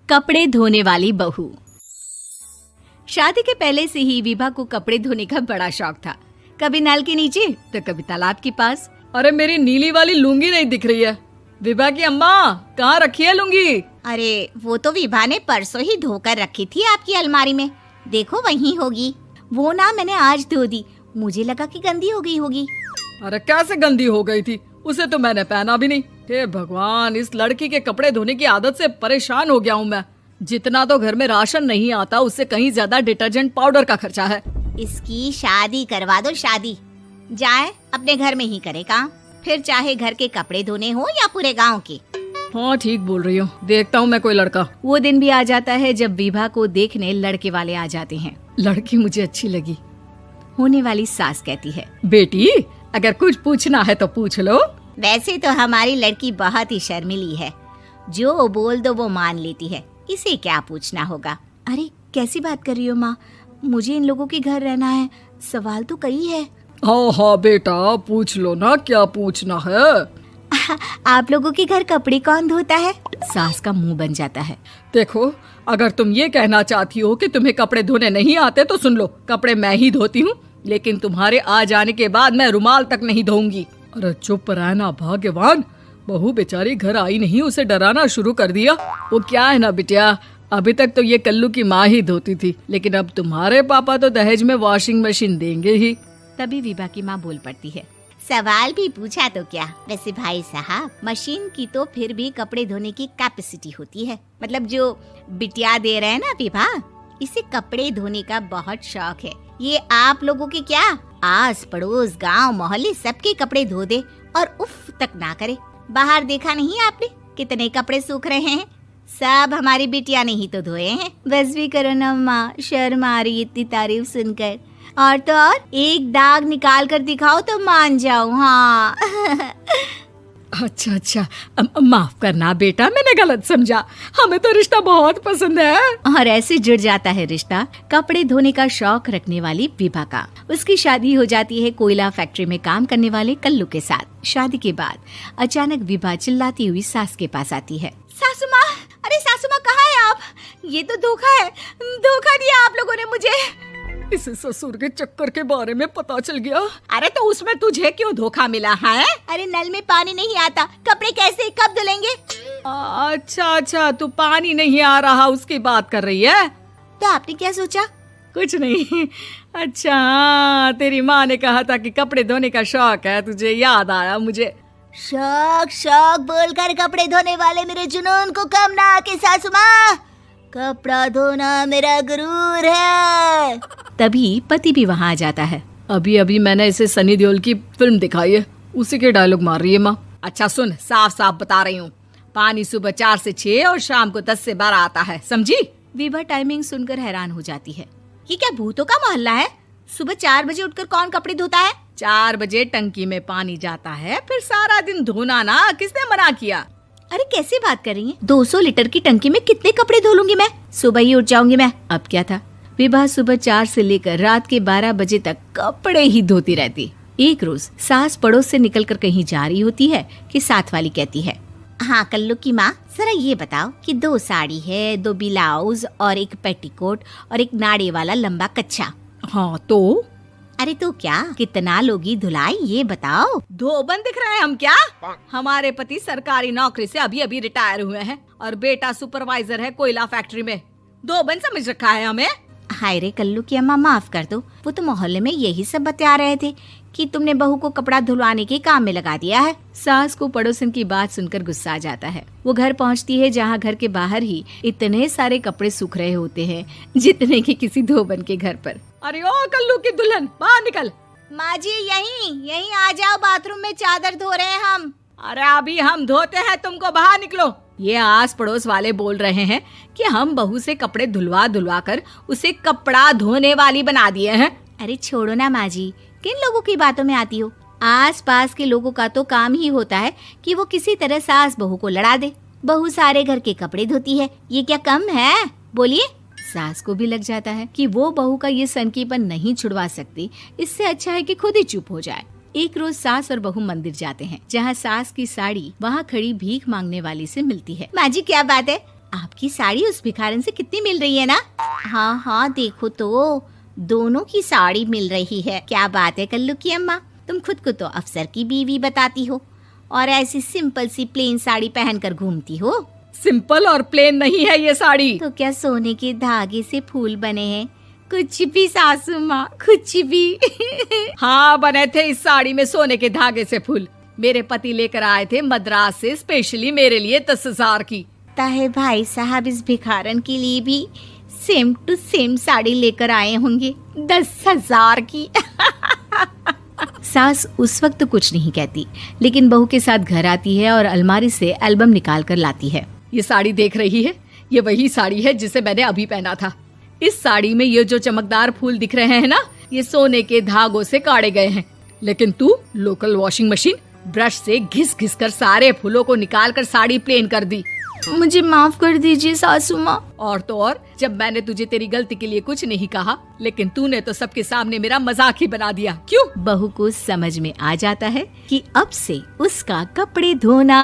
कपड़े धोने वाली बहू। शादी के पहले से ही विभा को कपड़े धोने का बड़ा शौक था। कभी नल के नीचे तो कभी तालाब के पास। अरे मेरी नीली वाली लुंगी नहीं दिख रही है। विभा की अम्मा, कहाँ रखी है लुंगी? अरे वो तो विभा ने परसों ही धोकर रखी थी आपकी अलमारी में, देखो वहीं होगी। वो ना मैंने आज धो दी, मुझे लगा कि गंदी हो गई होगी। अरे कैसे गंदी हो गई थी? उसे तो मैंने पहना भी नहीं। हे भगवान, इस लड़की के कपड़े धोने की आदत से परेशान हो गया हूँ मैं। जितना तो घर में राशन नहीं आता, उससे कहीं ज्यादा डिटर्जेंट पाउडर का खर्चा है। इसकी शादी करवा दो, शादी जाए अपने घर में ही करे काम, फिर चाहे घर के कपड़े धोने हो या पूरे गांव के। हाँ ठीक बोल रही हूँ, देखता हूँ मैं कोई लड़का। वो दिन भी आ जाता है जब विभा को देखने लड़के वाले आ जाते हैं। लड़की मुझे अच्छी लगी। होने वाली सास कहती है, बेटी अगर कुछ पूछना है तो पूछ लो। वैसे तो हमारी लड़की बहुत ही शर्मीली है, जो बोल दो वो मान लेती है, इसे क्या पूछना होगा। अरे कैसी बात कर रही हो माँ, मुझे इन लोगों के घर रहना है, सवाल तो कई है। हाँ हाँ बेटा, पूछ लो ना, क्या पूछना है। आप लोगों के घर कपड़े कौन धोता है? सास का मुंह बन जाता है। देखो, अगर तुम ये कहना चाहती हो कि तुम्हें कपड़े धोने नहीं आते तो सुन लो, कपड़े मैं ही धोती हूँ, लेकिन तुम्हारे आ जाने के बाद मैं रुमाल तक नहीं धोऊंगी। अरे चुप रहना भाग्यवान, बहू बेचारी घर आई नहीं, उसे डराना शुरू कर दिया। वो क्या है ना बिटिया, अभी तक तो ये कल्लू की माँ ही धोती थी, लेकिन अब तुम्हारे पापा तो दहेज में वॉशिंग मशीन देंगे ही। तभी विभा की माँ बोल पड़ती है, सवाल भी पूछा तो क्या। वैसे भाई साहब, मशीन की तो फिर भी कपड़े धोने की कैपेसिटी होती है। मतलब जो बिटिया दे रहे हैं ना विभा, इसे कपड़े धोने का बहुत शौक है। ये आप लोगों के क्या, आस पड़ोस गांव मोहल्ले सबके कपड़े धो दे और उफ तक ना करे। बाहर देखा नहीं आपने कितने कपड़े सूख रहे हैं? सब हमारी बिटिया ने ही तो धोए हैं। बस भी करो ना माँ, शर्म आ रही इतनी तारीफ सुनकर। और तो और एक दाग निकाल कर दिखाओ तो मान जाओ। हाँ अच्छा, माफ करना बेटा, मैंने गलत समझा। हमें तो रिश्ता बहुत पसंद है। और ऐसे जुड़ जाता है रिश्ता कपड़े धोने का शौक रखने वाली विभा का। उसकी शादी हो जाती है कोयला फैक्ट्री में काम करने वाले कल्लू के साथ। शादी के बाद अचानक विभा चिल्लाती हुई सास के पास आती है। सासू माँ, अरे सासू माँ कहाँ है आप? ये तो धोखा है, धोखा दिया आप लोगों ने मुझे। इसे ससुर के चक्कर के बारे में पता चल गया। अरे तो उसमें तुझे क्यों धोखा मिला है? अरे नल में पानी नहीं आता, कपड़े कैसे कब धुलेंगे? अच्छा, तू पानी नहीं आ रहा उसकी बात कर रही है। तो आपने क्या सोचा? कुछ नहीं। अच्छा, तेरी माँ ने कहा था कि कपड़े धोने का शौक है तुझे, याद आया मुझे। शौक बोलकर कपड़े धोने वाले मेरे जुनून को कम ना आके सासू माँ, कपड़ा धोना मेरा गुरूर है। तभी पति भी वहाँ आ जाता है। अभी मैंने इसे सनी देओल की फिल्म दिखाई है, उसी के डायलॉग मार रही है माँ। अच्छा सुन, साफ साफ बता रही हूँ, पानी सुबह 4 से 6 और शाम को 10 से 12 आता है, समझी? विभा टाइमिंग सुनकर हैरान हो जाती है। ये क्या भूतों का मोहल्ला है? सुबह 4 बजे उठकर कौन कपड़े धोता है? 4 बजे टंकी में पानी जाता है, फिर सारा दिन धोना ना, किसने मना किया? अरे कैसी बात कर रही हैं? 200 लीटर की टंकी में कितने कपड़े धो लूंगी मैं? सुबह ही उठ जाऊंगी मैं। अब क्या था, विभा सुबह 4 से लेकर रात के 12 बजे तक कपड़े ही धोती रहती। एक रोज सास पड़ोस से निकलकर कहीं जा रही होती है कि साथ वाली कहती है, हाँ कल्लू की माँ, जरा ये बताओ कि 2 साड़ी है, 2 ब्लाउज और एक पेटीकोट और एक नाड़े वाला लंबा कच्छा। हाँ तो? अरे तो क्या, कितना लोगी धुलाई ये बताओ। धोबन दिख रहे हैं हम क्या? हमारे पति सरकारी नौकरी से अभी रिटायर हुए हैं और बेटा सुपरवाइजर है कोयला फैक्ट्री में। धोबन समझ रखा है हमें? हाय रे कल्लू की अम्मा, माफ कर दो, वो तो मोहल्ले में यही सब बता रहे थे कि तुमने बहू को कपड़ा धुलवाने के काम में लगा दिया है। सास को पड़ोसन की बात सुनकर गुस्सा आ जाता है। वो घर पहुंचती है जहां घर के बाहर ही इतने सारे कपड़े सूख रहे होते हैं जितने कि किसी धोबन के घर पर। अरे ओ कल्लू की दुल्हन, बाहर निकल। माँ जी यहीं आ जाओ, बाथरूम में चादर धो रहे हैं हम। अरे अभी हम धोते हैं, तुमको बाहर निकलो। ये आस पड़ोस वाले बोल रहे हैं कि हम बहू से कपड़े धुलवा कर उसे कपड़ा धोने वाली बना दिए हैं। अरे छोड़ो ना माँ जी, किन लोगों की बातों में आती हो? आस पास के लोगों का तो काम ही होता है कि वो किसी तरह सास बहू को लड़ा दे। बहू सारे घर के कपड़े धोती है, ये क्या कम है? बोलिए। सास को भी लग जाता है कि वो बहू का ये सनकीपन नहीं छुड़वा सकती, इससे अच्छा है कि खुद ही चुप हो जाए। एक रोज सास और बहू मंदिर जाते हैं, जहाँ सास की साड़ी वहाँ खड़ी भीख मांगने वाली से मिलती है। माँ जी क्या बात है, आपकी साड़ी उस भिखारन से कितनी मिल रही है ना? हाँ हाँ, देखो तो दोनों की साड़ी मिल रही है। क्या बात है कल्लू की अम्मा, तुम खुद को तो अफसर की बीवी बताती हो और ऐसी सिंपल सी प्लेन साड़ी पहनकर घूमती हो। सिंपल और प्लेन नहीं है ये साड़ी। तो क्या सोने के धागे से फूल बने हैं? कुछ भी सासू माँ, कुछ भी। हाँ, बने थे इस साड़ी में सोने के धागे से फूल। मेरे पति लेकर आए थे मद्रास से स्पेशली मेरे लिए 10,000 की। ताहे भाई साहब इस भिखारन के लिए भी सेम टू सेम साड़ी लेकर आए होंगे 10,000 की। सास उस वक्त तो कुछ नहीं कहती, लेकिन बहू के साथ घर आती है और अलमारी से एल्बम निकाल कर लाती है। ये साड़ी देख रही है, ये वही साड़ी है जिसे मैंने अभी पहना था। इस साड़ी में ये जो चमकदार फूल दिख रहे हैं ना, ये सोने के धागों से काढ़े गए हैं। लेकिन तू लोकल वॉशिंग मशीन ब्रश से घिस घिस कर सारे फूलों को निकाल कर साड़ी प्लेन कर दी। मुझे माफ कर दीजिए सासू माँ। और तो और, जब मैंने तुझे तेरी गलती के लिए कुछ नहीं कहा, लेकिन तूने तो सबके सामने मेरा मजाक ही बना दिया। क्यों? बहू को समझ में आ जाता है कि अब से उसका कपड़े धोना